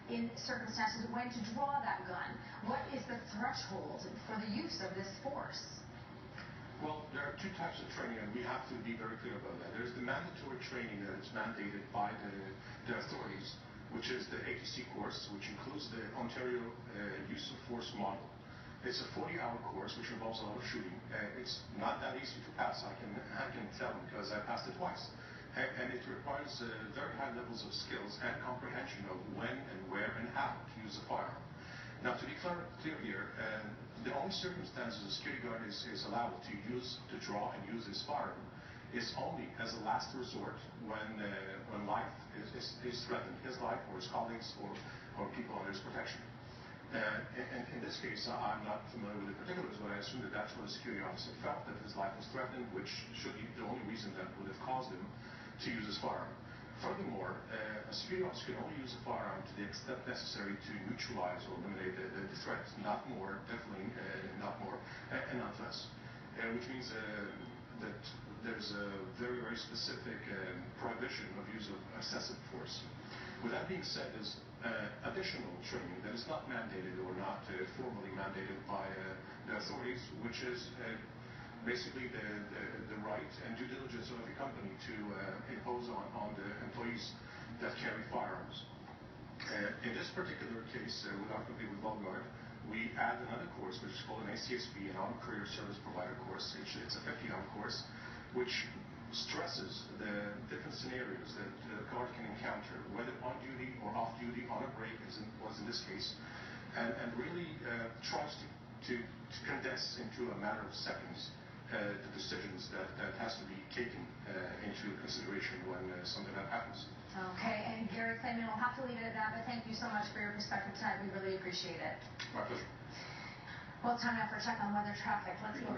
in circumstances when to draw that gun? What is the threshold for the use of this force? Well, there are two types of training, and we have to be very clear about that. There's the mandatory training that is mandated by the authorities, which is the ATC course, which includes the Ontario Use of Force model. It's a 40-hour course, which involves a lot of shooting. It's not that easy to pass, I can tell, because I passed it twice. And it requires very high levels of skills and comprehension of when and where and how to use a firearm. Now, to be clear here, the only circumstances a security guard is allowed to draw and use his firearm is only as a last resort when life is threatened, his life or his colleagues or people under his protection. And in this case, I'm not familiar with the particulars, but I assume that that's what a security officer felt, that his life was threatened, which should be the only reason that would have caused him to use his firearm. Furthermore, a security officer can only use a firearm to the extent necessary to neutralize or eliminate the threat, not more, definitely not more, and not less. Which means that there's a very, very specific prohibition of use of excessive force. With that being said, there's additional training that is not mandated or not formally mandated by the authorities, which is basically the right and due diligence of every company to impose on the employees that carry firearms. In this particular case, with our company, with Valguard, we add another course, which is called an ACSP, an Armed Career Service Provider course. It's a 50-hour course, which stresses the different scenarios that the guard can encounter, whether on duty or off duty, on a break, as was in this case, and really tries to condense into a matter of seconds the decisions that has to be taken into consideration when something like that happens. Okay, and Gary Clayman, we'll have to leave it at that, but thank you so much for your perspective tonight. We really appreciate it. My pleasure. Well, it's time now for a check on weather traffic. Let's go over